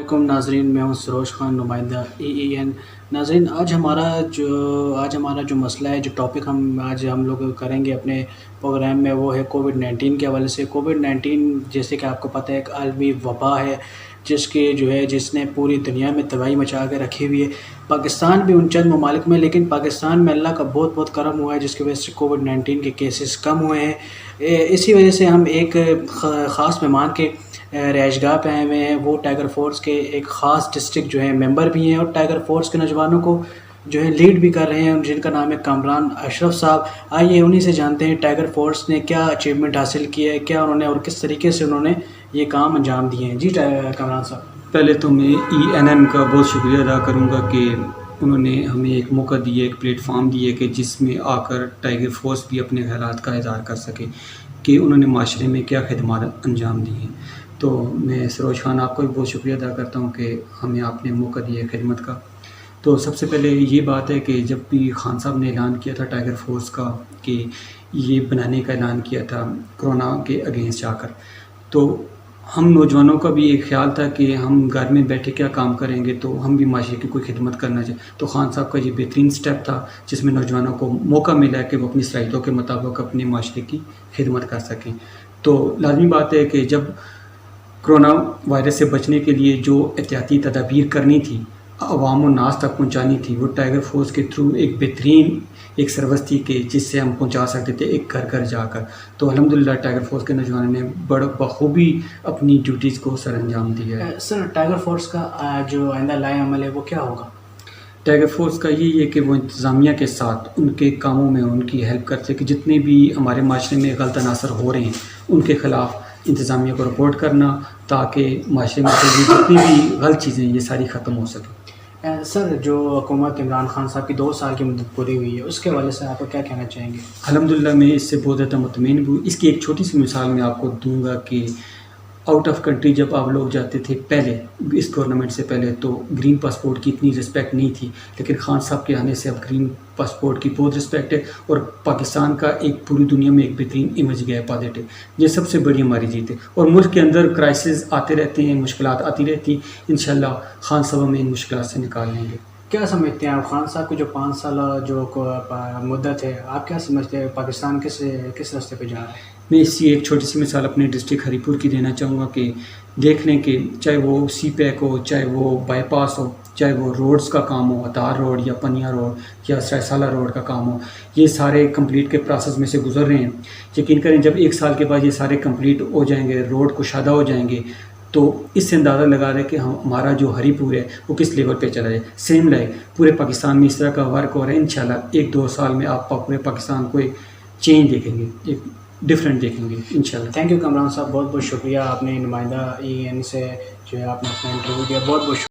علیکم ناظرین، میں ہوں سروج خان، نمائندہ EEN۔ ناظرین، آج ہمارا جو مسئلہ ہے، جو ٹاپک ہم لوگ کریں گے اپنے پروگرام میں، وہ ہے کووڈ-19 کے حوالے سے۔ کووڈ-19 جیسے کہ آپ کو پتہ ہے ایک عالمی وبا ہے جس نے پوری دنیا میں تباہی مچا کے رکھی ہوئی ہے۔ پاکستان بھی ان چند ممالک میں، لیکن پاکستان میں اللہ کا بہت بہت کرم ہوا ہے، جس کی وجہ سے کووڈ-19 کے کیسز کم ہوئے ہیں۔ اسی وجہ سے ہم ایک خاص مہمان کے رہائش گاہ پہ آئے ہوئے ہیں۔ وہ ٹائیگر فورس کے ایک خاص ڈسٹرکٹ جو ہیں ممبر بھی ہیں، اور ٹائیگر فورس کے نوجوانوں کو جو ہے لیڈ بھی کر رہے ہیں، جن کا نام ہے کامران اشرف صاحب۔ آئیے انہی سے جانتے ہیں ٹائیگر فورس نے کیا اچیومنٹ حاصل کی ہے، کیا انہوں نے اور کس طریقے سے انہوں نے یہ کام انجام دیے ہیں۔ جی کامران صاحب، پہلے تو میں ENN کا بہت شکریہ ادا کروں گا کہ انہوں نے ہمیں ایک موقع دیا، ایک پلیٹ فارم دیے کہ جس میں آ کر ٹائیگر فورس بھی اپنے خیالات کا اظہار کر سکے کہ انہوں نے معاشرے میں کیا خدمات انجام دی ہیں۔ تو میں سروج خان آپ کو بھی بہت شکریہ ادا کرتا ہوں کہ ہمیں آپ نے موقع دیا خدمت کا۔ تو سب سے پہلے یہ بات ہے کہ جب بھی خان صاحب نے اعلان کیا تھا ٹائیگر فورس کا کہ یہ بنانے کا اعلان کیا تھا کرونا کے اگینسٹ جا کر، تو ہم نوجوانوں کا بھی ایک خیال تھا کہ ہم گھر میں بیٹھے کیا کام کریں گے، تو ہم بھی معاشرے کی کوئی خدمت کرنا چاہیے۔ تو خان صاحب کا یہ بہترین سٹیپ تھا جس میں نوجوانوں کو موقع ملا کہ وہ اپنی صلاحیتوں کے مطابق اپنے معاشرے کی خدمت کر سکیں۔ تو لازمی بات ہے کہ جب کرونا وائرس سے بچنے کے لیے جو احتیاطی تدابیر کرنی تھی، عوام و ناس تک پہنچانی تھی، وہ ٹائیگر فورس کے تھرو ایک بہترین ایک سروس تھی کہ جس سے ہم پہنچا سکتے تھے ایک گھر گھر جا کر۔ تو الحمدللہ ٹائیگر فورس کے نوجوانوں نے بخوبی اپنی ڈیوٹیز کو سر انجام دیا ہے۔ سر ٹائیگر فورس کا جو آئندہ لائحہ عمل ہے وہ کیا ہوگا؟ ٹائیگر فورس کا یہی ہے کہ وہ انتظامیہ کے ساتھ ان کے کاموں میں ان کی ہیلپ کرتے کہ جتنے بھی ہمارے معاشرے میں غلط عناصر ہو رہے ہیں ان کے خلاف انتظامیہ کو رپورٹ کرنا، تاکہ معاشرے میں جتنی بھی غلط چیزیں یہ ساری ختم ہو سکیں۔ سر جو حکومت عمران خان صاحب کی 2 سال کی مدت پوری ہوئی ہے، اس کے حوالے سے آپ کو کیا کہنا چاہیں گے؟ الحمدللہ میں اس سے بہت زیادہ مطمئن ہوں۔ اس کی ایک چھوٹی سی مثال میں آپ کو دوں گا کہ آؤٹ آف کنٹری جب آپ لوگ جاتے تھے پہلے، اس گورنمنٹ سے پہلے، تو گرین پاسپورٹ کی اتنی رسپیکٹ نہیں تھی، لیکن خان صاحب کے آنے سے اب گرین پاسپورٹ کی بہت رسپیکٹ ہے، اور پاکستان کا ایک پوری دنیا میں ایک بہترین امیج گیا ہے پازیٹیو۔ یہ سب سے بڑی ہماری جیت ہے، اور ملک کے اندر کرائسس آتے رہتے ہیں، مشکلات آتی رہتی ہیں، انشاءاللہ خان صاحب ہمیں ان مشکلات سے نکال لیں گے۔ کیا سمجھتے ہیں آپ خان صاحب کی جو 5 سالہ جو مدت ہے، آپ کیا سمجھتے ہیں پاکستان کس راستے پہ جا رہا ہے؟ میں اس کی ایک چھوٹی سی مثال اپنے ڈسٹرکٹ ہری پور کی دینا چاہوں گا کہ دیکھ لیں کہ چاہے وہ سی پیک ہو، چاہے وہ بائی پاس ہو، چاہے وہ روڈز کا کام ہو، اتار روڈ یا پنیا روڈ یا سالہ روڈ کا کام ہو، یہ سارے کمپلیٹ کے پروسیس میں سے گزر رہے ہیں۔ یقین کریں جب 1 سال کے بعد یہ سارے کمپلیٹ ہو جائیں گے، روڈ کشادہ ہو جائیں گے، تو اس سے اندازہ لگا رہے کہ ہمارا جو ہری پور ہے وہ کس لیول پہ چلا جائے۔ سیم لائک پورے پاکستان میں اس طرح کا ورک ہو رہا ہے۔ انشاءاللہ 1-2 سال میں آپ پورے پاکستان کو ایک چینج دیکھیں گے، ایک ڈفرینٹ دیکھیں گے انشاءاللہ۔ تھینک یو کامران صاحب، بہت بہت شکریہ، آپ نے نمائندہ EEN سے جو ہے آپ نے اپنا انٹرویو دیا، بہت بہت شکریہ۔